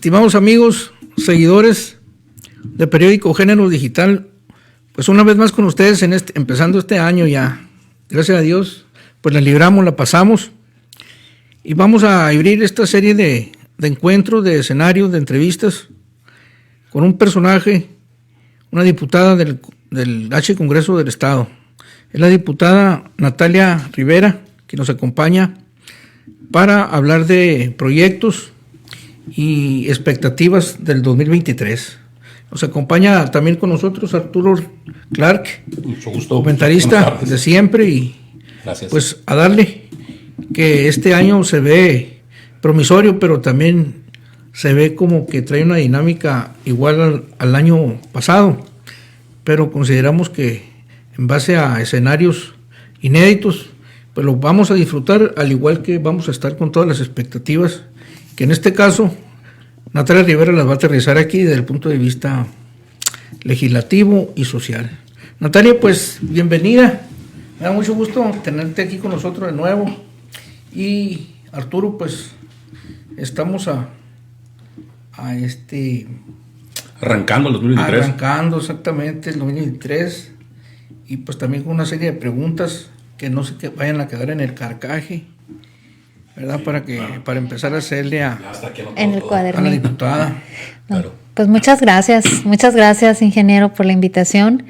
Estimados amigos, seguidores de Periódico Género Digital, pues una vez más con ustedes empezando este año ya. Gracias a Dios, pues la libramos, la pasamos y vamos a abrir esta serie de encuentros, de escenarios, de entrevistas con un personaje, una diputada del H Congreso del Estado. Es la diputada Natalia Rivera, que nos acompaña para hablar de proyectos y expectativas del 2023. Nos acompaña también con nosotros Arturo Clark, mucho gusto, comentarista de siempre, y gracias. Pues a darle, que este año se ve promisorio, pero también se ve como que trae una dinámica igual al año pasado, pero consideramos que en base a escenarios inéditos, pues lo vamos a disfrutar, al igual que vamos a estar con todas las expectativas, que en este caso Natalia Rivera las va a aterrizar aquí desde el punto de vista legislativo y social. Natalia, pues bienvenida, me da mucho gusto tenerte aquí con nosotros de nuevo. Y Arturo, pues estamos arrancando el 2023. Arrancando exactamente el 2023, y pues también con una serie de preguntas que no se vayan a quedar en el carcaje, ¿verdad? Para empezar a hacerle en el cuaderno a la diputada. Claro. Pues muchas gracias, ingeniero, por la invitación.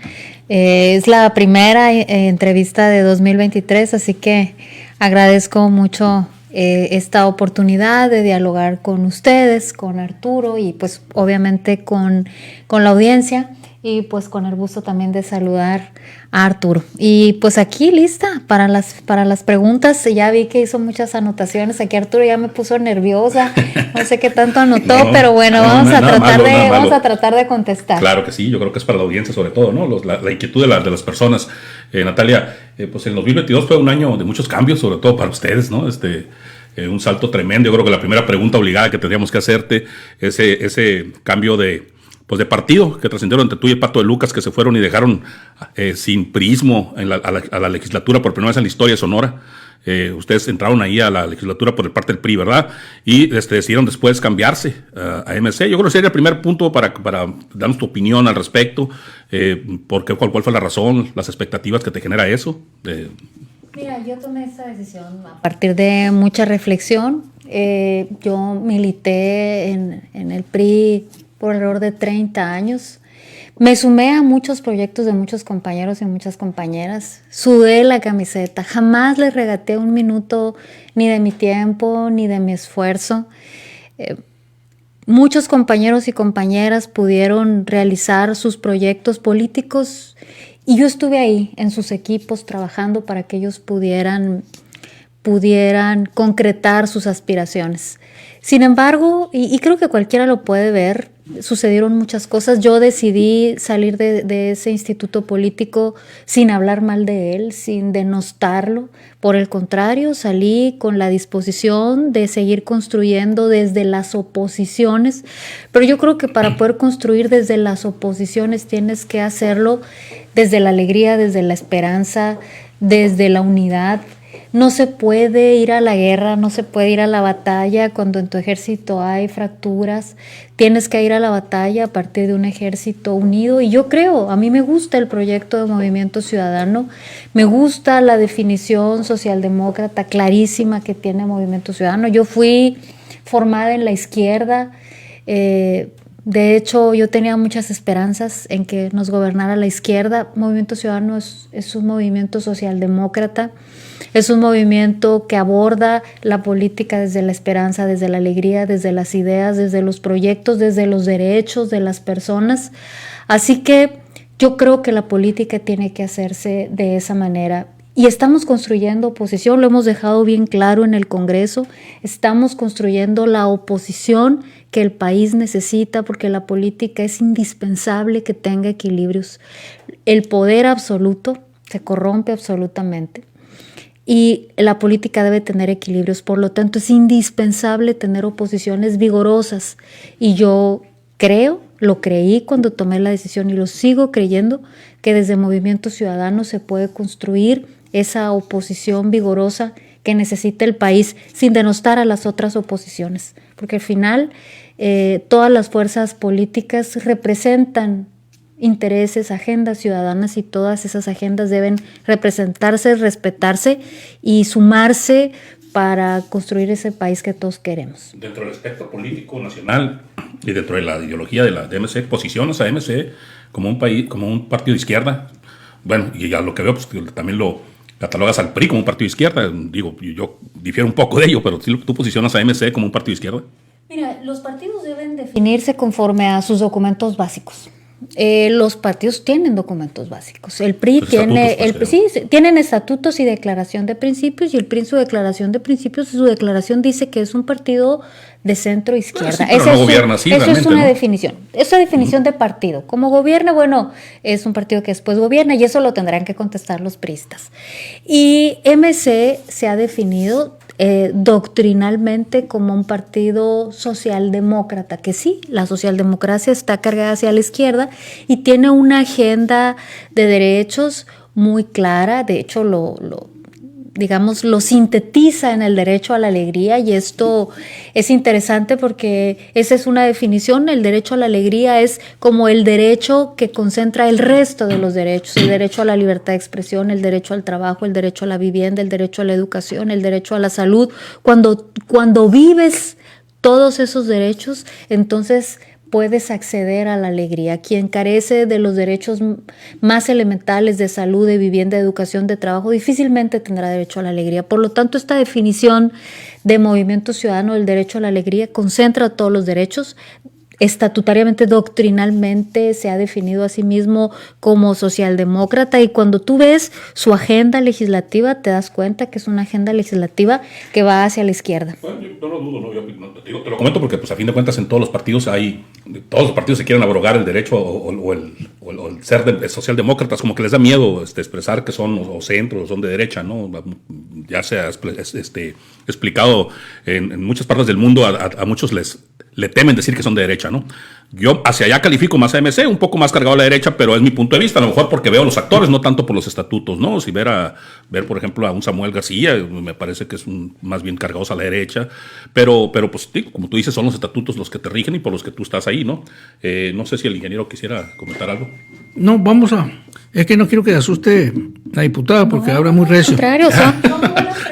Es la primera entrevista de 2023, así que agradezco mucho esta oportunidad de dialogar con ustedes, con Arturo y pues obviamente con la audiencia, y pues con el gusto también de saludar a Arturo. Y pues aquí lista para las preguntas. Ya vi que hizo muchas anotaciones. Aquí Arturo ya me puso nerviosa. No sé qué tanto anotó, pero bueno, vamos a tratar de contestar. Claro que sí, yo creo que es para la audiencia sobre todo, ¿no? La inquietud de las personas. Natalia, pues el 2022 fue un año de muchos cambios, sobre todo para ustedes, ¿no? Un salto tremendo. Yo creo que la primera pregunta obligada que tendríamos que hacerte es ese cambio de partido que trascendieron entre tú y el Pato de Lucas, que se fueron y dejaron sin priismo a la legislatura por primera vez en la historia de Sonora. Ustedes entraron ahí a la legislatura por parte del PRI, ¿verdad? Y decidieron después cambiarse a MC. Yo creo que sería el primer punto para darnos tu opinión al respecto. ¿Cuál fue la razón, las expectativas que te genera eso? Mira, yo tomé esta decisión a partir de mucha reflexión. Yo milité en el PRI por alrededor de 30 años. Me sumé a muchos proyectos de muchos compañeros y muchas compañeras. Sudé la camiseta. Jamás les regateé un minuto ni de mi tiempo ni de mi esfuerzo. Muchos compañeros y compañeras pudieron realizar sus proyectos políticos y yo estuve ahí en sus equipos trabajando para que ellos pudieran concretar sus aspiraciones. Sin embargo, y creo que cualquiera lo puede ver, sucedieron muchas cosas. Yo decidí salir de ese instituto político sin hablar mal de él, sin denostarlo. Por el contrario, salí con la disposición de seguir construyendo desde las oposiciones. Pero yo creo que para poder construir desde las oposiciones tienes que hacerlo desde la alegría, desde la esperanza, desde la unidad. No se puede ir a la guerra, no se puede ir a la batalla cuando en tu ejército hay fracturas. Tienes que ir a la batalla a partir de un ejército unido. Y yo creo, a mí me gusta el proyecto de Movimiento Ciudadano, me gusta la definición socialdemócrata clarísima que tiene Movimiento Ciudadano. Yo fui formada en la izquierda. De hecho, yo tenía muchas esperanzas en que nos gobernara la izquierda. Movimiento Ciudadano es un movimiento socialdemócrata. Es un movimiento que aborda la política desde la esperanza, desde la alegría, desde las ideas, desde los proyectos, desde los derechos de las personas. Así que yo creo que la política tiene que hacerse de esa manera. Y estamos construyendo oposición, lo hemos dejado bien claro en el Congreso. Estamos construyendo la oposición que el país necesita, porque la política es indispensable que tenga equilibrios. El poder absoluto se corrompe absolutamente. Y la política debe tener equilibrios, por lo tanto es indispensable tener oposiciones vigorosas. Y yo lo creí cuando tomé la decisión y lo sigo creyendo, que desde Movimiento Ciudadano se puede construir esa oposición vigorosa que necesita el país sin denostar a las otras oposiciones, porque al final todas las fuerzas políticas representan intereses, agendas ciudadanas, y todas esas agendas deben representarse, respetarse y sumarse para construir ese país que todos queremos. Dentro del espectro político nacional y dentro de la ideología de MC, ¿posicionas a MC como un país, como un partido de izquierda? Bueno, y a lo que veo, pues también lo catalogas al PRI como un partido de izquierda. Digo, yo difiero un poco de ello, pero ¿tú posicionas a MC como un partido de izquierda? Mira, los partidos deben definirse conforme a sus documentos básicos. Los partidos tienen documentos básicos. El PRI tienen estatutos y declaración de principios, y el PRI en su declaración de principios, su declaración dice que es un partido de centro izquierda. Pero no gobierna así, eso es una ¿no? definición. Es una definición de partido. Como gobierna, bueno, es un partido que después gobierna, y eso lo tendrán que contestar los priistas. Y MC se ha definido doctrinalmente como un partido socialdemócrata, que sí, la socialdemocracia está cargada hacia la izquierda y tiene una agenda de derechos muy clara. De hecho, lo sintetiza en el derecho a la alegría, y esto es interesante porque esa es una definición. El derecho a la alegría es como el derecho que concentra el resto de los derechos: el derecho a la libertad de expresión, el derecho al trabajo, el derecho a la vivienda, el derecho a la educación, el derecho a la salud. Cuando vives todos esos derechos, entonces puedes acceder a la alegría. Quien carece de los derechos más elementales de salud, de vivienda, de educación, de trabajo, difícilmente tendrá derecho a la alegría. Por lo tanto, esta definición de Movimiento Ciudadano del derecho a la alegría concentra todos los derechos. Estatutariamente, doctrinalmente, se ha definido a sí mismo como socialdemócrata, y cuando tú ves su agenda legislativa te das cuenta que es una agenda legislativa que va hacia la izquierda. Bueno, yo no lo dudo, ¿no? Te lo comento porque, pues, a fin de cuentas, en todos los partidos todos los partidos se quieren abrogar el derecho o el ser socialdemócratas, como que les da miedo expresar que son o centro o son de derecha, ¿no? Ya se ha explicado en muchas partes del mundo, a muchos le temen decir que son de derecha, ¿no? Yo hacia allá califico más a MC, un poco más cargado a la derecha, pero es mi punto de vista, a lo mejor porque veo los actores, no tanto por los estatutos, ¿no? Si ver, por ejemplo, a un Samuel García, me parece que es más bien cargados a la derecha, pero pues, como tú dices, son los estatutos los que te rigen y por los que tú estás ahí, ¿no? No sé si el ingeniero quisiera comentar algo. No, es que no quiero que asuste la diputada porque habla muy recio. Al contrario,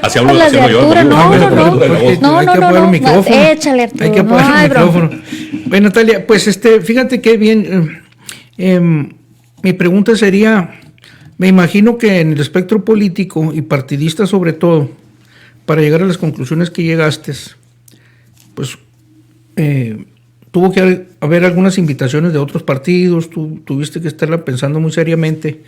Así hablo yo. Échale, Arturo. Hay que apagar el micrófono. Bueno, Natalia, pues fíjate que bien. Mi pregunta sería, me imagino que en el espectro político y partidista sobre todo, para llegar a las conclusiones que llegaste, pues tuvo que haber algunas invitaciones de otros partidos, tú tuviste que estarla pensando muy seriamente.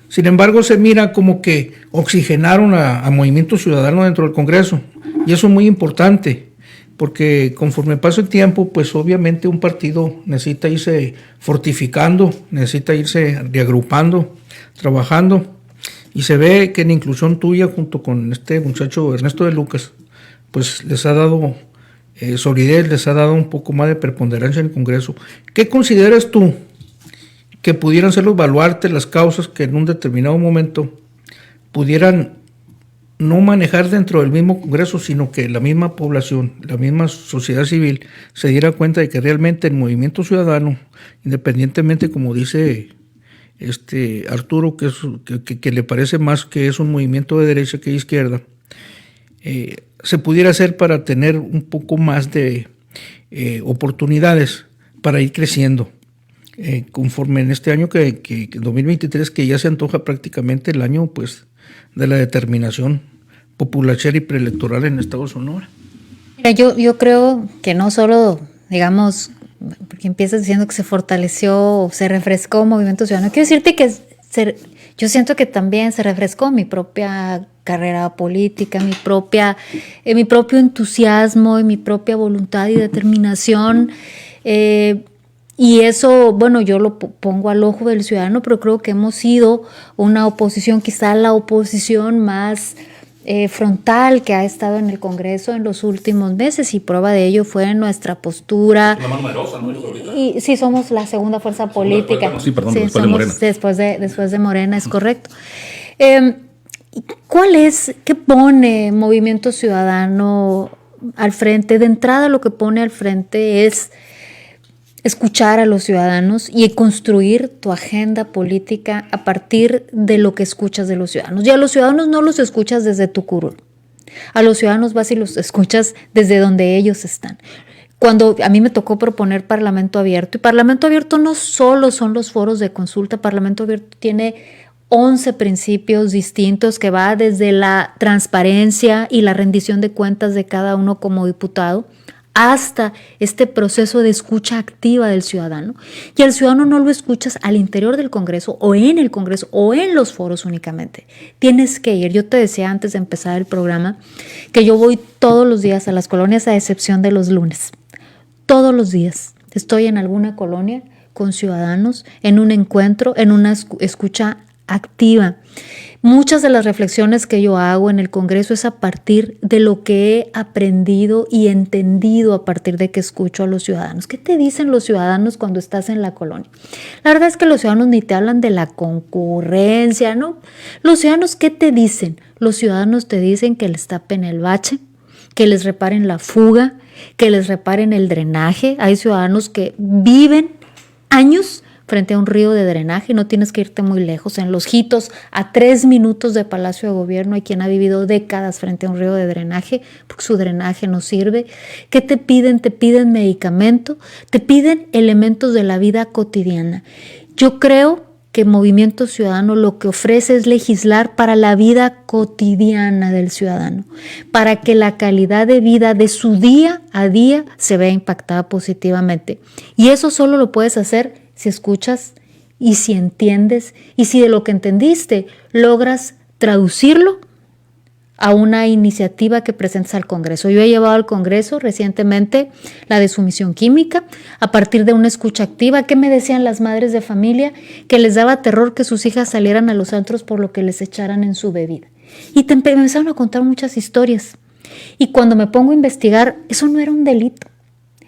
Sin embargo, se mira como que oxigenaron a Movimiento Ciudadano dentro del Congreso, y eso es muy importante, porque conforme pasa el tiempo, pues obviamente un partido necesita irse fortificando, necesita irse reagrupando, trabajando, y se ve que en inclusión tuya junto con este muchacho Ernesto de Lucas, pues les ha dado solidez, les ha dado un poco más de preponderancia en el Congreso. ¿Qué consideras tú que pudieran ser los baluartes, las causas que en un determinado momento pudieran no manejar dentro del mismo Congreso, sino que la misma población, la misma sociedad civil se diera cuenta de que realmente el Movimiento Ciudadano, independientemente, como dice Arturo, que le parece más que es un movimiento de derecha que de izquierda, se pudiera hacer para tener un poco más de oportunidades para ir creciendo? Conforme en este año que 2023, que ya se antoja prácticamente el año, pues, de la determinación populachera y preelectoral en el estado de Sonora. Mira, yo creo que no solo, digamos, porque empiezas diciendo que se fortaleció, se refrescó Movimiento Ciudadano, quiero decirte que yo siento que también se refrescó mi propia carrera política, mi propio entusiasmo y mi propia voluntad y determinación. Y eso, bueno, yo lo pongo al ojo del ciudadano, pero creo que hemos sido una oposición, quizá la oposición más frontal que ha estado en el Congreso en los últimos meses, y prueba de ello fue nuestra postura. La más numerosa, ¿no? Y sí, somos la segunda fuerza política. Sí, perdón, sí, después de Morena. Después de Morena, es correcto. ¿Qué pone Movimiento Ciudadano al frente? De entrada, lo que pone al frente es escuchar a los ciudadanos y construir tu agenda política a partir de lo que escuchas de los ciudadanos. Y a los ciudadanos no los escuchas desde tu curul. A los ciudadanos vas y los escuchas desde donde ellos están. Cuando a mí me tocó proponer Parlamento Abierto, y Parlamento Abierto no solo son los foros de consulta, Parlamento Abierto tiene 11 principios distintos que va desde la transparencia y la rendición de cuentas de cada uno como diputado hasta este proceso de escucha activa del ciudadano. Y al ciudadano no lo escuchas al interior del Congreso o en el Congreso o en los foros únicamente. Tienes que ir. Yo te decía antes de empezar el programa que yo voy todos los días a las colonias a excepción de los lunes. Todos los días estoy en alguna colonia con ciudadanos, en un encuentro, en una escucha activa. Muchas de las reflexiones que yo hago en el Congreso es a partir de lo que he aprendido y entendido a partir de que escucho a los ciudadanos. ¿Qué te dicen los ciudadanos cuando estás en la colonia? La verdad es que los ciudadanos ni te hablan de la concurrencia, ¿no? Los ciudadanos, ¿qué te dicen? Los ciudadanos te dicen que les tapen el bache, que les reparen la fuga, que les reparen el drenaje. Hay ciudadanos que viven años frente a un río de drenaje, no tienes que irte muy lejos. En Los Jitos, a 3 minutos de Palacio de Gobierno, hay quien ha vivido décadas frente a un río de drenaje porque su drenaje no sirve. ¿Qué te piden? Te piden medicamento, te piden elementos de la vida cotidiana. Yo creo que Movimiento Ciudadano lo que ofrece es legislar para la vida cotidiana del ciudadano, para que la calidad de vida de su día a día se vea impactada positivamente. Y eso solo lo puedes hacer si escuchas y si entiendes y si de lo que entendiste logras traducirlo a una iniciativa que presentes al Congreso. Yo he llevado al Congreso recientemente la de sumisión química a partir de una escucha activa. ¿Qué me decían las madres de familia? Que les daba terror que sus hijas salieran a los antros por lo que les echaran en su bebida. Y me empezaron a contar muchas historias. Y cuando me pongo a investigar, eso no era un delito.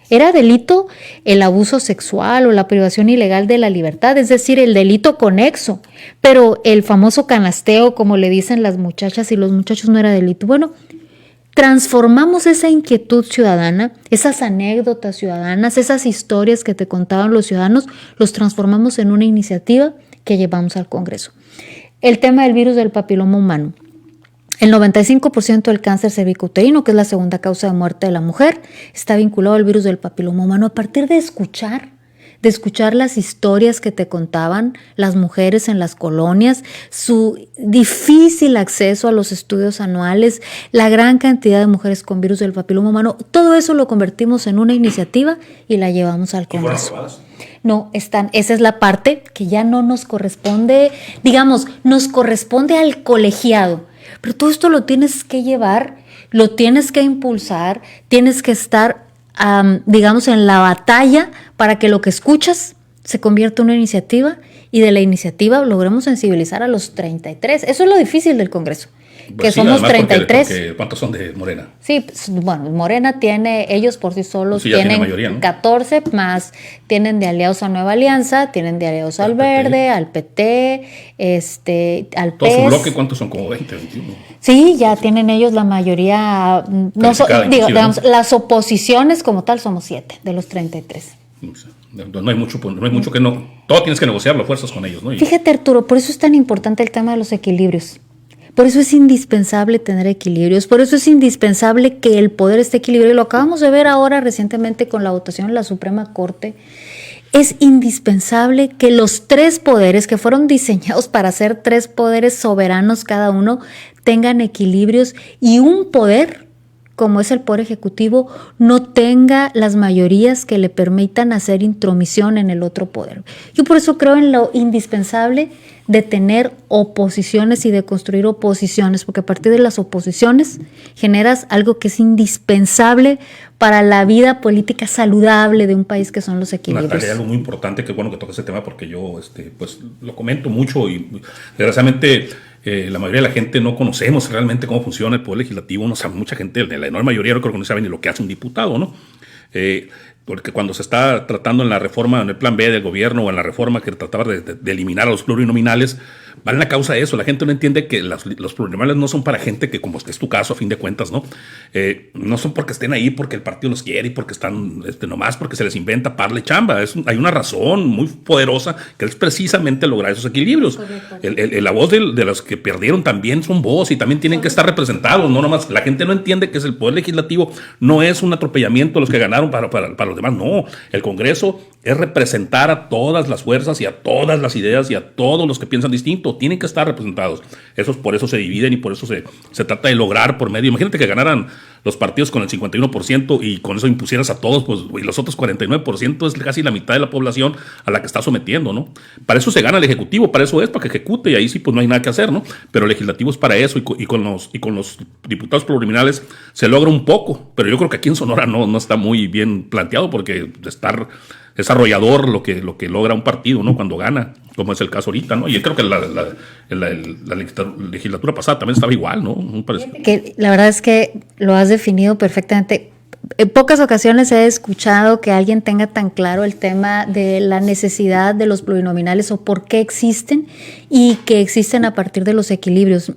Era delito el abuso sexual o la privación ilegal de la libertad, es decir, el delito conexo. Pero el famoso canasteo, como le dicen las muchachas y los muchachos, no era delito. Bueno, transformamos esa inquietud ciudadana, esas anécdotas ciudadanas, esas historias que te contaban los ciudadanos, los transformamos en una iniciativa que llevamos al Congreso. El tema del virus del papiloma humano. El 95% del cáncer cervicouterino, que es la segunda causa de muerte de la mujer, está vinculado al virus del papiloma humano. A partir de escuchar las historias que te contaban las mujeres en las colonias, su difícil acceso a los estudios anuales, la gran cantidad de mujeres con virus del papiloma humano, todo eso lo convertimos en una iniciativa y la llevamos al Congreso. No, esa es la parte que ya no nos corresponde, digamos, nos corresponde al colegiado. Pero todo esto lo tienes que llevar, lo tienes que impulsar, tienes que estar, digamos, en la batalla para que lo que escuchas se convierta en una iniciativa y de la iniciativa logremos sensibilizar a los 33. Eso es lo difícil del Congreso, pues que sí, somos además 33. Porque ¿cuántos son de Morena? Sí, pues, bueno, Morena tiene, ellos por sí solos Sí, ya tienen mayoría, ¿no? 14, más tienen de aliados a Nueva Alianza, tienen de aliados al Verde, al PT, al PES. Todo su bloque, ¿cuántos son? Como 20, 21. Sí, ya tienen ellos la mayoría, digamos, las oposiciones como tal somos 7 de los 33. No hay mucho que no. Todo tienes que negociarlo a fuerzas con ellos, ¿no? Fíjate, Arturo, por eso es tan importante el tema de los equilibrios. Por eso es indispensable tener equilibrios, por eso es indispensable que el poder esté equilibrado. Y lo acabamos de ver ahora recientemente con la votación en la Suprema Corte. Es indispensable que los 3 poderes que fueron diseñados para ser 3 poderes soberanos cada uno tengan equilibrios y un poder, como es el Poder Ejecutivo, no tenga las mayorías que le permitan hacer intromisión en el otro poder. Yo por eso creo en lo indispensable de tener oposiciones y de construir oposiciones, porque a partir de las oposiciones generas algo que es indispensable para la vida política saludable de un país, que son los equilibrios. Natalia, algo muy importante, que es bueno que toques ese tema, porque yo pues lo comento mucho y desgraciadamente la mayoría de la gente no conocemos realmente cómo funciona el Poder Legislativo, no sabe, mucha gente, la enorme mayoría, no creo que no sabe ni lo que hace un diputado, ¿no? porque cuando se está tratando en la reforma, en el plan B del gobierno o en la reforma que trataba de eliminar a los plurinominales, va en la causa de eso. La gente no entiende que los plurinominales no son para gente que, como es tu caso, a fin de cuentas, ¿no? No son porque estén ahí, porque el partido los quiere y porque están nomás porque se les inventa parle chamba. Hay una razón muy poderosa que es precisamente lograr esos equilibrios. La voz de los que perdieron también son voz y también tienen que estar representados, no nomás. La gente no entiende que es el poder legislativo, no es un atropellamiento a los que ganaron para los demás, no. El Congreso es representar a todas las fuerzas y a todas las ideas y a todos los que piensan distinto. Tienen que estar representados. Por eso se dividen y por eso se trata de lograr por medio. Imagínate que ganaran los partidos con el 51% y con eso impusieras a todos, pues, y los otros 49% es casi la mitad de la población a la que está sometiendo, ¿no? Para eso se gana el Ejecutivo, para eso es, para que ejecute, y ahí sí pues no hay nada que hacer, ¿no? Pero el Legislativo es para eso, y con los diputados plurinominales se logra un poco, pero yo creo que aquí en Sonora no está muy bien planteado, porque es arrollador lo que logra un partido, ¿no? Cuando gana, como es el caso ahorita, ¿no? Y yo creo que la legislatura pasada también estaba igual, ¿no? Que la verdad es que lo has definido perfectamente. En pocas ocasiones he escuchado que alguien tenga tan claro el tema de la necesidad de los plurinominales o por qué existen y que existen a partir de los equilibrios.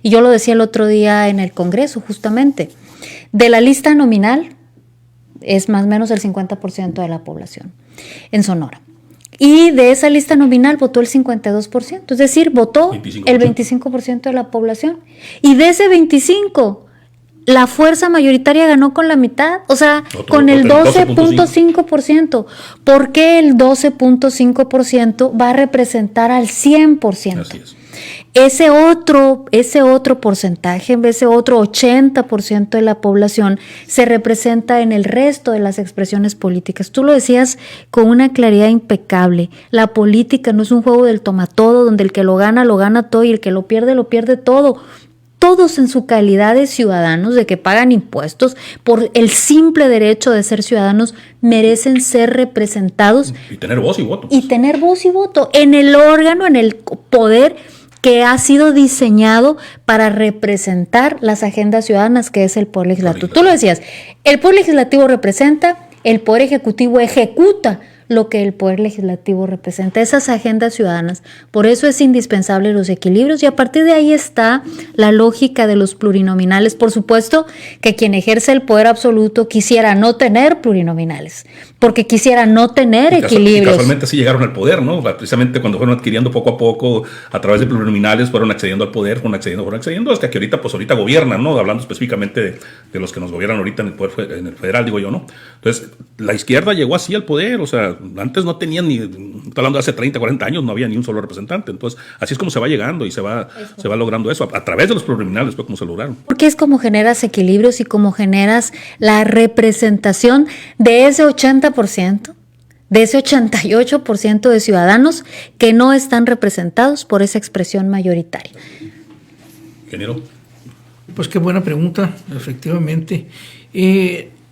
Y yo lo decía el otro día en el Congreso, justamente. De la lista nominal es más o menos el 50% de la población en Sonora. Y de esa lista nominal votó el 52%, es decir, votó 25%. El 25% de la población. Y de ese 25%, la fuerza mayoritaria ganó con la mitad, o sea, con el 12.5%. ¿Por qué el 12.5% va a representar al 100%? Así es. Ese otro porcentaje, ese otro 80% de la población se representa en el resto de las expresiones políticas. Tú lo decías con una claridad impecable. La política no es un juego del toma todo, donde el que lo gana todo y el que lo pierde todo. Todos en su calidad de ciudadanos, de que pagan impuestos, por el simple derecho de ser ciudadanos, merecen ser representados. Y tener voz y voto. Y tener voz y voto en el órgano, en el poder que ha sido diseñado para representar las agendas ciudadanas, que es el Poder Legislativo. Tú lo decías, el Poder Legislativo representa, el Poder Ejecutivo ejecuta lo que el Poder Legislativo representa, esas agendas ciudadanas. Por eso es indispensable los equilibrios y a partir de ahí está la lógica de los plurinominales. Por supuesto que quien ejerce el poder absoluto quisiera no tener plurinominales, porque quisiera no tener equilibrios. Y casualmente así llegaron al poder, ¿no? Precisamente cuando fueron adquiriendo poco a poco, a través de plurinominales, fueron accediendo al poder, fueron accediendo, hasta que ahorita gobiernan, ¿no? Hablando específicamente de los que nos gobiernan ahorita en el poder, en el federal, digo yo, ¿no? Entonces, la izquierda llegó así al poder, o sea, antes no tenían estoy hablando de hace 30, 40 años, no había ni un solo representante. Entonces, así es como se va llegando y se va logrando eso, a través de los plurinominales, fue como se lograron. Porque es como generas equilibrios y como generas la representación de ese 80%, de ese 88% de ciudadanos que no están representados por esa expresión mayoritaria. Ingeniero. Pues qué buena pregunta, efectivamente.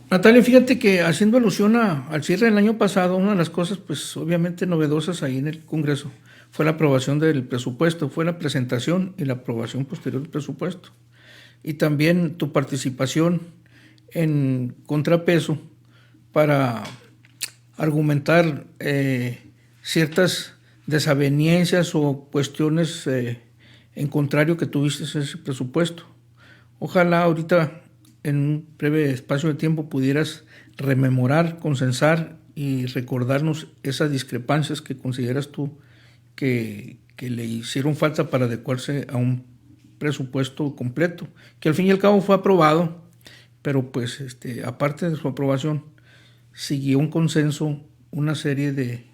Natalia, fíjate que haciendo alusión al cierre del año pasado, una de las cosas, pues obviamente novedosas ahí en el Congreso fue la aprobación del presupuesto, fue la presentación y la aprobación posterior del presupuesto. Y también tu participación en contrapeso para argumentar ciertas desavenencias o cuestiones en contrario que tuviste en ese presupuesto. Ojalá ahorita en un breve espacio de tiempo pudieras rememorar, consensar y recordarnos esas discrepancias que consideras tú que le hicieron falta para adecuarse a un presupuesto completo, que al fin y al cabo fue aprobado, pero pues aparte de su aprobación, siguió un consenso, una serie de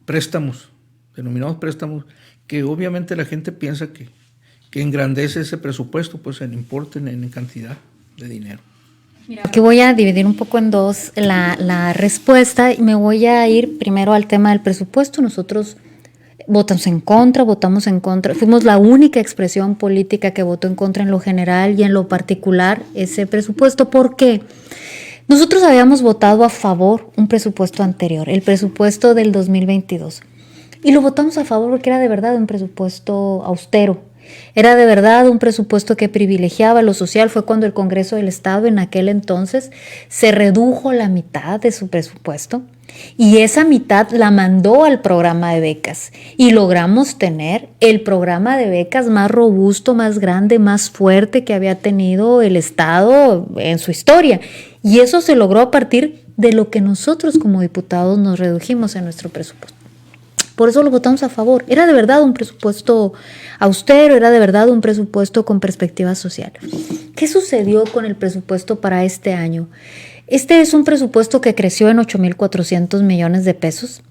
préstamos, denominados préstamos, que obviamente la gente piensa que engrandece ese presupuesto, pues en importe, en cantidad de dinero. Aquí voy a dividir un poco en dos la respuesta y me voy a ir primero al tema del presupuesto. Nosotros votamos en contra, fuimos la única expresión política que votó en contra en lo general y en lo particular ese presupuesto. ¿Por qué? Nosotros habíamos votado a favor un presupuesto anterior, el presupuesto del 2022, y lo votamos a favor porque era de verdad un presupuesto austero. Era de verdad un presupuesto que privilegiaba lo social. Fue cuando el Congreso del Estado en aquel entonces se redujo la mitad de su presupuesto y esa mitad la mandó al programa de becas y logramos tener el programa de becas más robusto, más grande, más fuerte que había tenido el Estado en su historia. Y eso se logró a partir de lo que nosotros como diputados nos redujimos en nuestro presupuesto. Por eso lo votamos a favor. Era de verdad un presupuesto austero, era de verdad un presupuesto con perspectiva social. ¿Qué sucedió con el presupuesto para este año? Este es un presupuesto que creció en 8,400 millones de pesos.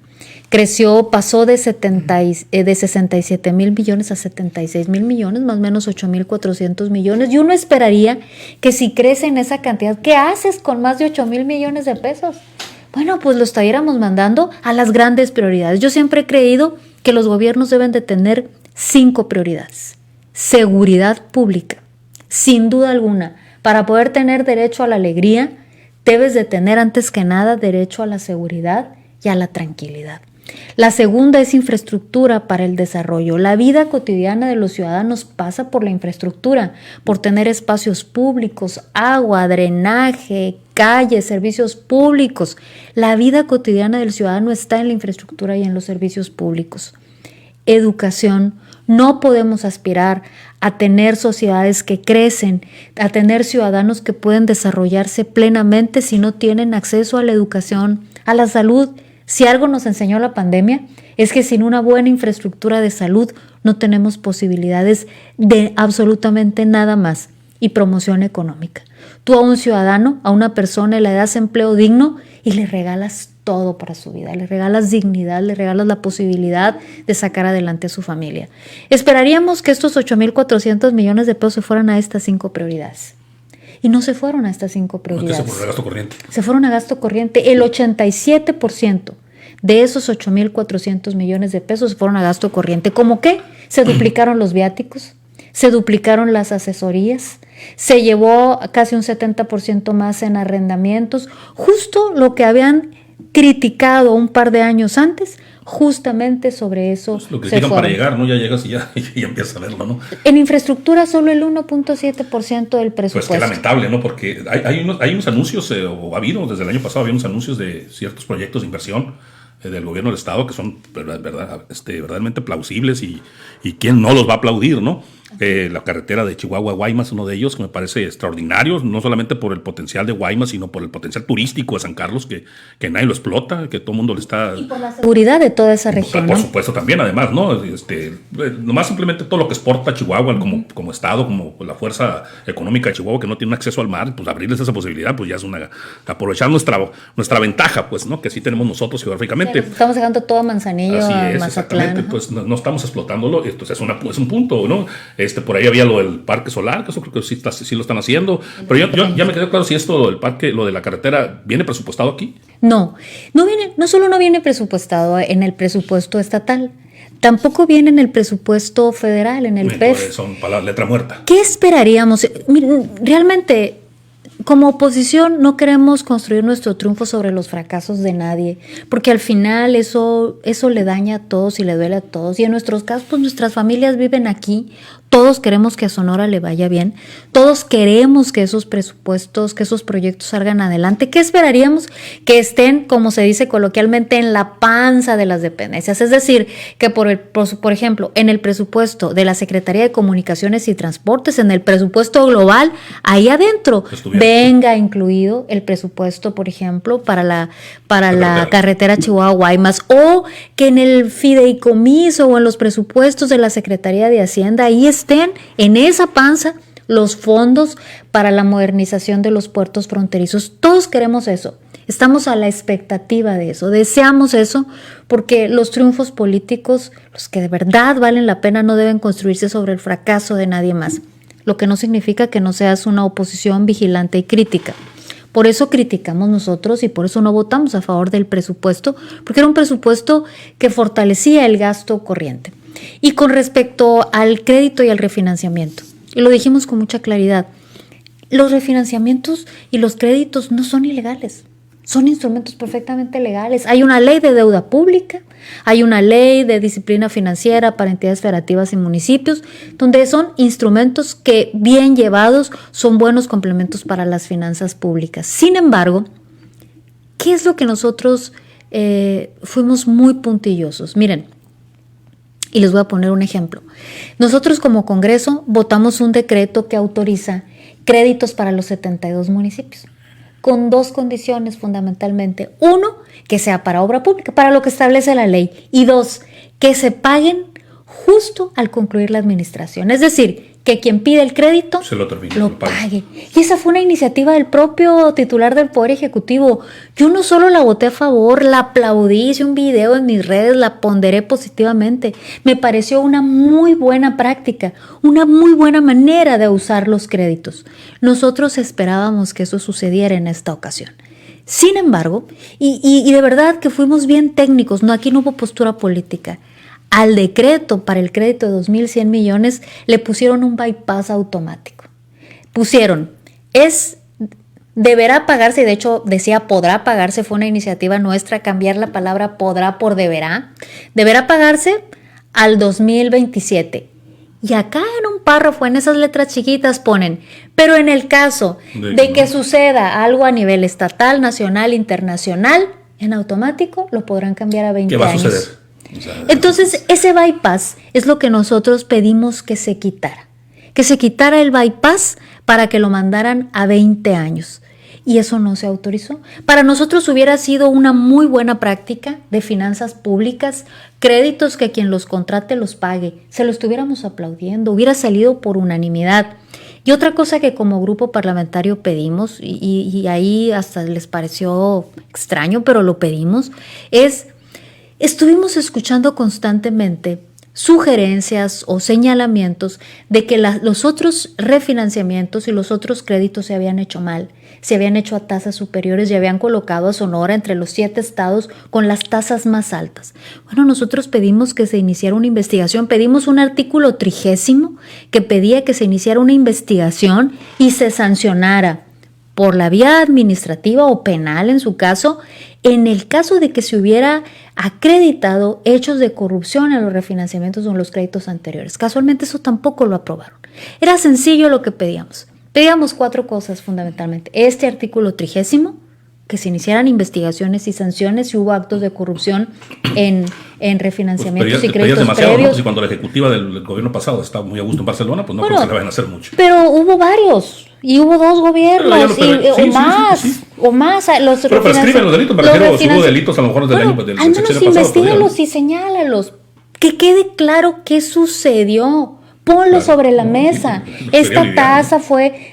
Pasó de 67 mil millones a 76 mil millones, más o menos 8,400 millones. Y uno esperaría que si crece en esa cantidad, ¿qué haces con más de 8,000 millones de pesos? Bueno, pues lo estaríamos mandando a las grandes prioridades. Yo siempre he creído que los gobiernos deben de tener 5 prioridades. Seguridad pública, sin duda alguna. Para poder tener derecho a la alegría, debes de tener antes que nada derecho a la seguridad y a la tranquilidad. La segunda es infraestructura para el desarrollo. La vida cotidiana de los ciudadanos pasa por la infraestructura, por tener espacios públicos, agua, drenaje, calles, servicios públicos. La vida cotidiana del ciudadano está en la infraestructura y en los servicios públicos. Educación. No podemos aspirar a tener sociedades que crecen, a tener ciudadanos que pueden desarrollarse plenamente si no tienen acceso a la educación, a la salud. Si algo nos enseñó la pandemia es que sin una buena infraestructura de salud no tenemos posibilidades de absolutamente nada más. Y promoción económica. Tú a un ciudadano, a una persona, le das empleo digno y le regalas todo para su vida, le regalas dignidad, le regalas la posibilidad de sacar adelante a su familia. Esperaríamos que estos 8,400 millones de pesos se fueran a estas 5 prioridades. Y no se fueron a estas 5 prioridades. Se fueron a gasto corriente. Se fueron a gasto corriente. El 87% de esos 8,400 millones de pesos se fueron a gasto corriente. ¿Cómo qué? Se duplicaron los viáticos, se duplicaron las asesorías, se llevó casi un 70% más en arrendamientos, justo lo que habían criticado un par de años antes, justamente sobre eso. Pues lo critican para llegar, ¿no? Ya llegas y ya empiezas a verlo, ¿no? En infraestructura solo el 1.7% del presupuesto. Pues qué lamentable, ¿no? Porque hay unos anuncios, o ha habido desde el año pasado, había unos anuncios de ciertos proyectos de inversión del gobierno del Estado que son verdaderamente plausibles y quién no los va a aplaudir, ¿no? La carretera de Chihuahua a Guaymas, uno de ellos que me parece extraordinario, no solamente por el potencial de Guaymas, sino por el potencial turístico de San Carlos, que nadie lo explota, que todo el mundo le está... Y por la seguridad de toda esa región, por ¿no? supuesto también, además, ¿no? Nomás simplemente todo lo que exporta Chihuahua como Estado, como la fuerza económica de Chihuahua que no tiene acceso al mar, pues abrirles esa posibilidad, pues ya es aprovechar nuestra ventaja, pues, ¿no? Que sí tenemos nosotros geográficamente. Estamos dejando todo a Manzanillo, así a es, Mazatlán. exactamente, pues no estamos explotándolo, entonces es un punto, ¿no? Por ahí había lo del parque solar, que eso creo que sí lo están haciendo, pero yo ya me quedé claro si esto del parque, lo de la carretera, ¿viene presupuestado aquí? No solo no viene presupuestado en el presupuesto estatal, tampoco viene en el presupuesto federal, en el PEF. Son palabras, letra muerta. ¿Qué esperaríamos? Miren, realmente, como oposición no queremos construir nuestro triunfo sobre los fracasos de nadie, porque al final eso le daña a todos y le duele a todos. Y en nuestros casos, pues nuestras familias viven aquí. Todos queremos que a Sonora le vaya bien, todos queremos que esos presupuestos, que esos proyectos salgan adelante. ¿Qué esperaríamos? Que estén, como se dice coloquialmente, en la panza de las dependencias. Es decir, que por ejemplo, en el presupuesto de la Secretaría de Comunicaciones y Transportes, en el presupuesto global, ahí adentro, venga incluido el presupuesto, por ejemplo, para la carretera Chihuahua-Guaymas, o que en el fideicomiso o en los presupuestos de la Secretaría de Hacienda, ahí estén en esa panza los fondos para la modernización de los puertos fronterizos. Todos queremos eso, estamos a la expectativa de eso, deseamos eso, porque los triunfos políticos, los que de verdad valen la pena, no deben construirse sobre el fracaso de nadie más, lo que no significa que no seas una oposición vigilante y crítica. Por eso criticamos nosotros y por eso no votamos a favor del presupuesto, porque era un presupuesto que fortalecía el gasto corriente. Y con respecto al crédito y al refinanciamiento, y lo dijimos con mucha claridad, los refinanciamientos y los créditos no son ilegales. Son instrumentos perfectamente legales. Hay una ley de deuda pública, hay una ley de disciplina financiera para entidades federativas y municipios, donde son instrumentos que, bien llevados, son buenos complementos para las finanzas públicas. Sin embargo, ¿qué es lo que nosotros fuimos muy puntillosos? Miren, y les voy a poner un ejemplo. Nosotros como Congreso votamos un decreto que autoriza créditos para los 72 municipios, con 2 condiciones fundamentalmente. 1, que sea para obra pública, para lo que establece la ley. Y 2, que se paguen justo al concluir la administración. Es decir, que quien pide el crédito lo pague. Y esa fue una iniciativa del propio titular del Poder Ejecutivo. Yo no solo la voté a favor, la aplaudí, hice un video en mis redes, la ponderé positivamente. Me pareció una muy buena práctica, una muy buena manera de usar los créditos. Nosotros esperábamos que eso sucediera en esta ocasión. Sin embargo, y de verdad que fuimos bien técnicos, no, aquí no hubo postura política. Al decreto para el crédito de 2.100 millones le pusieron un bypass automático. Pusieron, deberá pagarse, y de hecho decía podrá pagarse, fue una iniciativa nuestra cambiar la palabra podrá por deberá pagarse al 2027. Y acá en un párrafo, en esas letras chiquitas ponen, pero en el caso de que suceda algo a nivel estatal, nacional, internacional, en automático lo podrán cambiar a 20 años. ¿Qué va a suceder? Entonces, ese bypass es lo que nosotros pedimos que se quitara el bypass para que lo mandaran a 20 años. Y eso no se autorizó. Para nosotros hubiera sido una muy buena práctica de finanzas públicas, créditos que quien los contrate los pague. Se lo estuviéramos aplaudiendo, hubiera salido por unanimidad. Y otra cosa que como grupo parlamentario pedimos, y ahí hasta les pareció extraño, pero lo pedimos, estuvimos escuchando constantemente sugerencias o señalamientos de que los otros refinanciamientos y los otros créditos se habían hecho mal, se habían hecho a tasas superiores y habían colocado a Sonora entre los 7 estados con las tasas más altas. Bueno, nosotros pedimos que se iniciara una investigación, pedimos un artículo 30 que pedía que se iniciara una investigación y se sancionara por la vía administrativa o penal en su caso, en el caso de que se hubiera acreditado hechos de corrupción en los refinanciamientos o en los créditos anteriores. Casualmente eso tampoco lo aprobaron. Era sencillo lo que pedíamos. Pedíamos 4 cosas fundamentalmente. Este artículo 30, que se iniciaran investigaciones y sanciones si hubo actos de corrupción en refinanciamientos y créditos previos. ¿No? Y cuando la ejecutiva del gobierno pasado estaba muy a gusto en Barcelona, pues no creo que se le vayan a hacer mucho. Pero hubo varios. Y hubo 2 gobiernos, o más. Pero prescriben los delitos, me refiero, si hubo delitos a lo mejor del año del al menos investígalos y señálalos. Que quede claro qué sucedió. Ponlo sobre la mesa. Esta tasa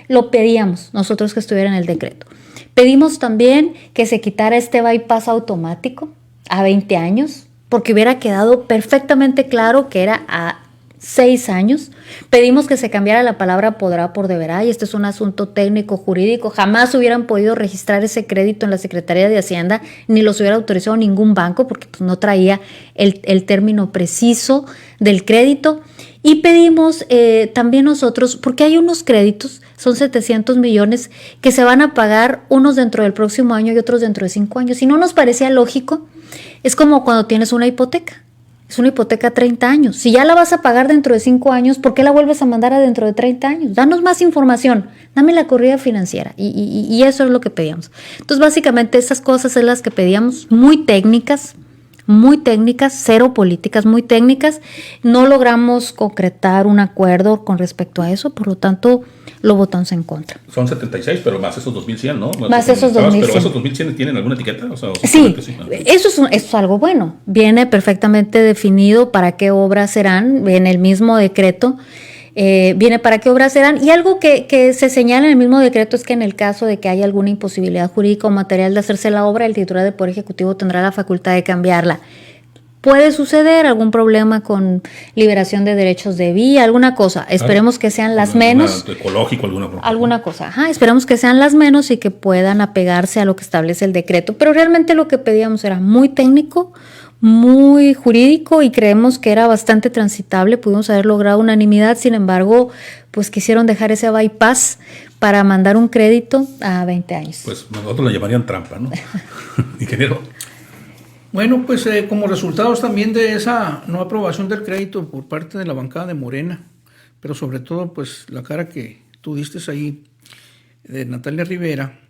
lo pedíamos nosotros que estuviera en el decreto. Pedimos también que se quitara este bypass automático a 20 años, porque hubiera quedado perfectamente claro que era a 6 años. Pedimos que se cambiara la palabra podrá por deberá, y este es un asunto técnico jurídico. Jamás hubieran podido registrar ese crédito en la Secretaría de Hacienda, ni los hubiera autorizado ningún banco, porque pues, no traía el término preciso del crédito. Y pedimos también nosotros, porque hay unos créditos, son 700 millones, que se van a pagar unos dentro del próximo año y otros dentro de 5 años. Y no nos parecía lógico. Es como cuando tienes una hipoteca. Es una hipoteca a 30 años. Si ya la vas a pagar dentro de 5 años, ¿por qué la vuelves a mandar a dentro de 30 años? Danos más información, dame la corrida financiera. Y eso es lo que pedíamos. Entonces, básicamente, esas cosas son las que pedíamos, muy técnicas, cero políticas, muy técnicas. No logramos concretar un acuerdo con respecto a eso, por lo tanto, lo votamos en contra. Son 76, pero más esos 2.100, ¿no? Más esos 2.100. Pero esos 2.100 tienen alguna etiqueta. O sea, sí, eso es algo bueno. Viene perfectamente definido para qué obras serán en el mismo decreto. Viene para qué obras serán. Y algo que se señala en el mismo decreto es que en el caso de que haya alguna imposibilidad jurídica o material de hacerse la obra, el titular del Poder Ejecutivo tendrá la facultad de cambiarla. Puede suceder algún problema con liberación de derechos de vía, alguna cosa. Esperemos que sean las menos. Ecológico, alguna cosa. Esperemos que sean las menos y que puedan apegarse a lo que establece el decreto. Pero realmente lo que pedíamos era muy técnico, muy jurídico, y creemos que era bastante transitable. Pudimos haber logrado unanimidad, sin embargo, pues quisieron dejar ese bypass para mandar un crédito a 20 años. Pues nosotros le llamarían trampa, ¿no? Ingeniero. Bueno, pues como resultados también de esa no aprobación del crédito por parte de la bancada de Morena, pero sobre todo pues la cara que tú diste ahí de Natalia Rivera,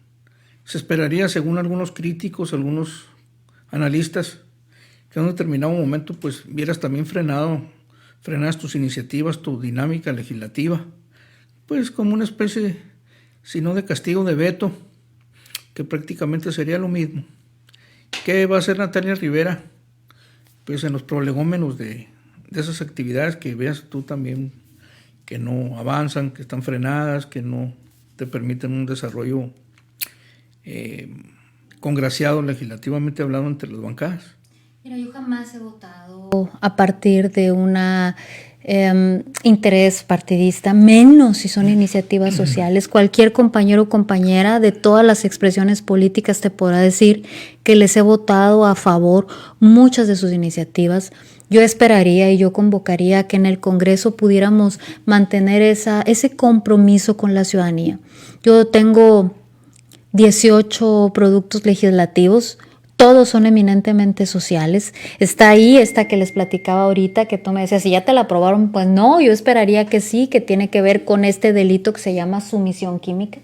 se esperaría, según algunos críticos, algunos analistas, que en un determinado momento pues vieras también frenadas tus iniciativas, tu dinámica legislativa, pues como una especie, si no de castigo, de veto, que prácticamente sería lo mismo. ¿Qué va a hacer Natalia Rivera? Pues en los prolegómenos de esas actividades que veas tú también que no avanzan, que están frenadas, que no te permiten un desarrollo congraciado legislativamente hablando entre las bancadas. Mira, yo jamás he votado a partir de una interés partidista, menos si son iniciativas sociales. Cualquier compañero o compañera de todas las expresiones políticas te podrá decir que les he votado a favor muchas de sus iniciativas. Yo esperaría y yo convocaría que en el Congreso pudiéramos mantener ese compromiso con la ciudadanía. Yo tengo 18 productos legislativos. Todos son eminentemente sociales. Está ahí esta que les platicaba ahorita, que tú me decías, si ya te la aprobaron, pues no, yo esperaría que sí, que tiene que ver con este delito que se llama sumisión química.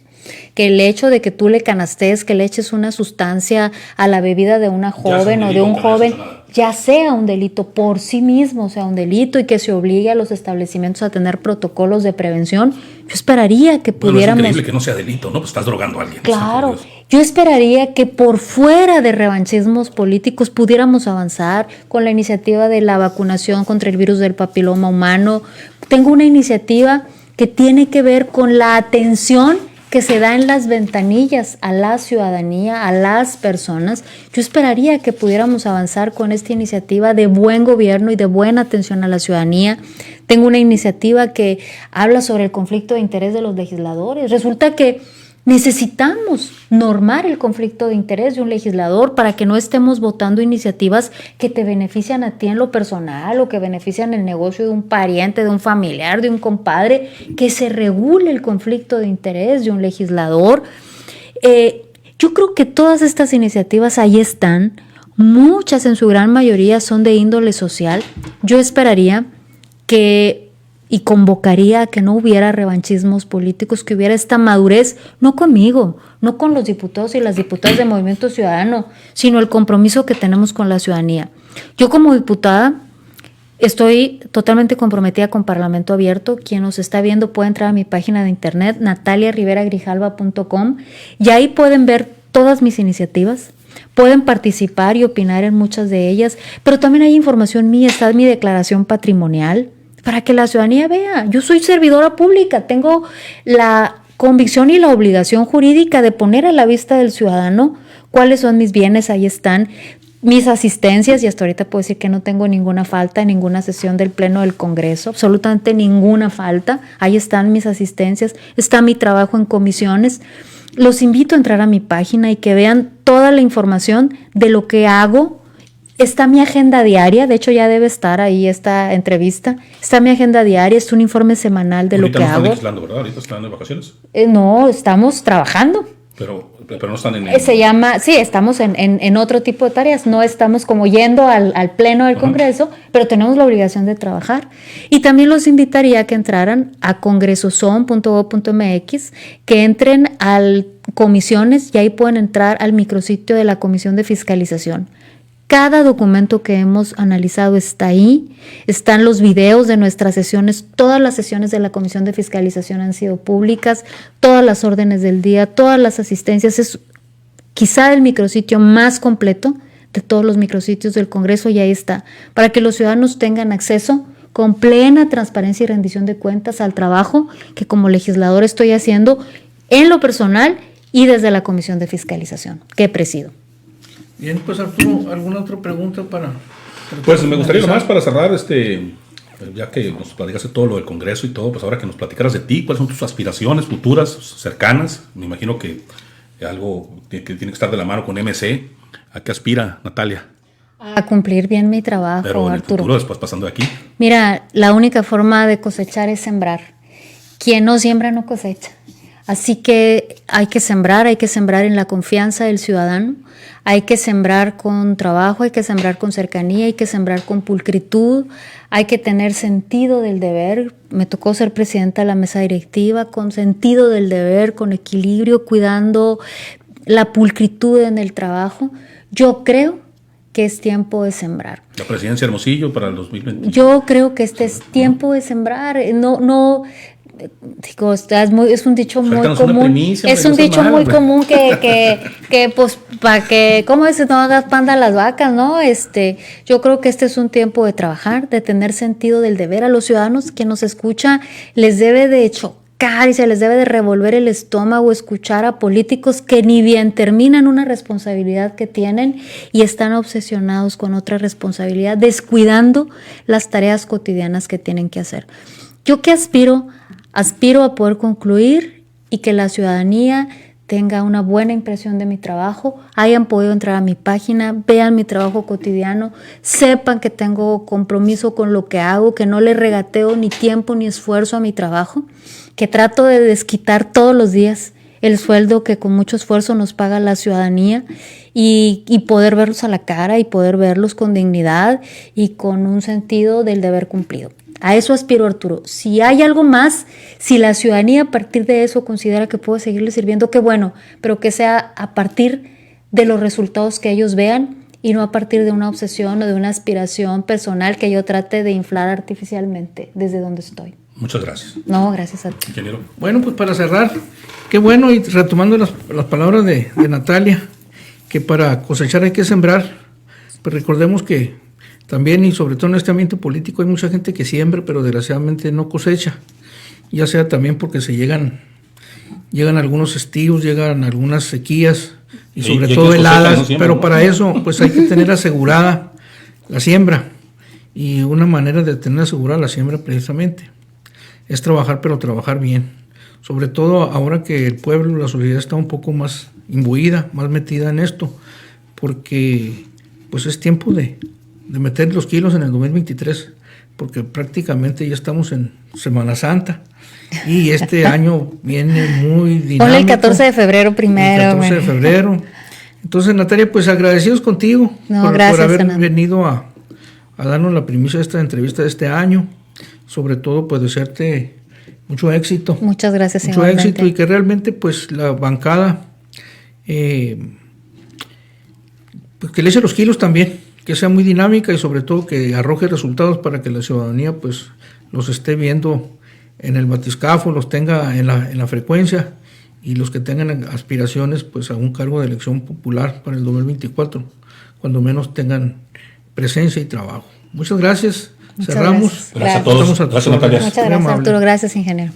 Que el hecho de que tú le canastees, que le eches una sustancia a la bebida de una joven o de un joven, ya sea un delito por sí mismo, o sea, un delito, y que se obligue a los establecimientos a tener protocolos de prevención, yo esperaría que pudiéramos... Es increíble que no sea delito, ¿no? Pues estás drogando a alguien. Claro, yo esperaría que por fuera de revanchismos políticos pudiéramos avanzar con la iniciativa de la vacunación contra el virus del papiloma humano. Tengo una iniciativa que tiene que ver con la atención que se da en las ventanillas a la ciudadanía, a las personas. Yo esperaría que pudiéramos avanzar con esta iniciativa de buen gobierno y de buena atención a la ciudadanía. Tengo una iniciativa que habla sobre el conflicto de interés de los legisladores. Resulta que necesitamos normar el conflicto de interés de un legislador para que no estemos votando iniciativas que te benefician a ti en lo personal o que benefician el negocio de un pariente, de un familiar, de un compadre, que se regule el conflicto de interés de un legislador. Yo creo que todas estas iniciativas ahí están, muchas en su gran mayoría son de índole social. Yo esperaría y convocaría a que no hubiera revanchismos políticos, que hubiera esta madurez, no conmigo, no con los diputados y las diputadas de Movimiento Ciudadano, sino el compromiso que tenemos con la ciudadanía. Yo como diputada estoy totalmente comprometida con Parlamento Abierto. Quien nos está viendo puede entrar a mi página de internet, nataliariveragrijalva.com, y ahí pueden ver todas mis iniciativas. Pueden participar y opinar en muchas de ellas, pero también hay información mía, está mi declaración patrimonial, para que la ciudadanía vea. Yo soy servidora pública, tengo la convicción y la obligación jurídica de poner a la vista del ciudadano cuáles son mis bienes. Ahí están mis asistencias, y hasta ahorita puedo decir que no tengo ninguna falta en ninguna sesión del Pleno del Congreso, absolutamente ninguna falta. Ahí están mis asistencias, está mi trabajo en comisiones. Los invito a entrar a mi página y que vean toda la información de lo que hago. Está mi agenda diaria, de hecho ya debe estar ahí esta entrevista. Está mi agenda diaria, es un informe semanal de lo que hago. Ahorita no están legislando, ¿verdad? ¿Ahorita están de vacaciones? No, estamos trabajando. Pero no están en... Se llama, sí, estamos en otro tipo de tareas, no estamos como yendo al Pleno del Congreso, pero tenemos la obligación de trabajar. Y también los invitaría a que entraran a congresoson.gov.mx, que entren a comisiones, y ahí pueden entrar al micrositio de la Comisión de Fiscalización. Cada documento que hemos analizado está ahí, están los videos de nuestras sesiones, todas las sesiones de la Comisión de Fiscalización han sido públicas, todas las órdenes del día, todas las asistencias. Es quizá el micrositio más completo de todos los micrositios del Congreso, y ahí está, para que los ciudadanos tengan acceso con plena transparencia y rendición de cuentas al trabajo que como legislador estoy haciendo en lo personal y desde la Comisión de Fiscalización que presido. Bien, pues Arturo, ¿alguna otra pregunta para Pues me gustaría nomás para cerrar, ya que nos platicaste todo lo del Congreso y todo, pues ahora que nos platicaras de ti, ¿cuáles son tus aspiraciones futuras, cercanas? Me imagino que algo que tiene que estar de la mano con MC. ¿A qué aspira Natalia? A cumplir bien mi trabajo, pero en el Arturo. futuro, después pasando de aquí. Mira, la única forma de cosechar es sembrar. Quien no siembra no cosecha. Así que hay que sembrar en la confianza del ciudadano, hay que sembrar con trabajo, hay que sembrar con cercanía, hay que sembrar con pulcritud, hay que tener sentido del deber. Me tocó ser presidenta de la mesa directiva con sentido del deber, con equilibrio, cuidando la pulcritud en el trabajo. Yo creo que es tiempo de sembrar. La presidencia de Hermosillo para el 2020. Yo creo que este es tiempo de sembrar. Digo, es un dicho muy común. Es un dicho muy común que pues, para que, ¿cómo es? No hagas panda a las vacas, ¿no? Yo creo que este es un tiempo de trabajar, de tener sentido del deber. A los ciudadanos que nos escuchan les debe de chocar y se les debe de revolver el estómago escuchar a políticos que ni bien terminan una responsabilidad que tienen y están obsesionados con otra responsabilidad, descuidando las tareas cotidianas que tienen que hacer. ¿Yo qué aspiro a poder concluir y que la ciudadanía tenga una buena impresión de mi trabajo, hayan podido entrar a mi página, vean mi trabajo cotidiano, sepan que tengo compromiso con lo que hago, que no le regateo ni tiempo ni esfuerzo a mi trabajo, que trato de desquitar todos los días el sueldo que con mucho esfuerzo nos paga la ciudadanía y poder verlos a la cara y poder verlos con dignidad y con un sentido del deber cumplido. A eso aspiro, Arturo. Si hay algo más, si la ciudadanía a partir de eso considera que puede seguirle sirviendo, qué bueno, pero que sea a partir de los resultados que ellos vean y no a partir de una obsesión o de una aspiración personal que yo trate de inflar artificialmente desde donde estoy. Muchas gracias. No, gracias a ti. Ingeniero. Bueno, pues para cerrar, qué bueno, y retomando las palabras de Natalia, que para cosechar hay que sembrar, pues recordemos que también y sobre todo en este ambiente político hay mucha gente que siembra, pero desgraciadamente no cosecha, ya sea también porque se llegan algunos estíos, llegan algunas sequías y sobre todo heladas, pero para eso pues hay que tener asegurada la siembra, y una manera de tener asegurada la siembra precisamente es trabajar, pero trabajar bien, sobre todo ahora que el pueblo, la sociedad está un poco más imbuida, más metida en esto, porque pues es tiempo de meter los kilos en el 2023, porque prácticamente ya estamos en Semana Santa y este año viene muy dinámico. Ponle el 14 de febrero primero. El 14 de febrero. Entonces, Natalia, pues agradecidos contigo por haber venido a darnos la primicia de esta entrevista de este año. Sobre todo, pues desearte mucho éxito. Muchas gracias, mucho éxito, y que realmente pues la bancada pues que le eche los kilos también, que sea muy dinámica y sobre todo que arroje resultados para que la ciudadanía pues los esté viendo en el batiscafo, los tenga en la frecuencia, y los que tengan aspiraciones pues a un cargo de elección popular para el 2024, cuando menos tengan presencia y trabajo. Muchas gracias. Cerramos. Gracias a todos. Muchas gracias, Arturo. Gracias, ingeniero.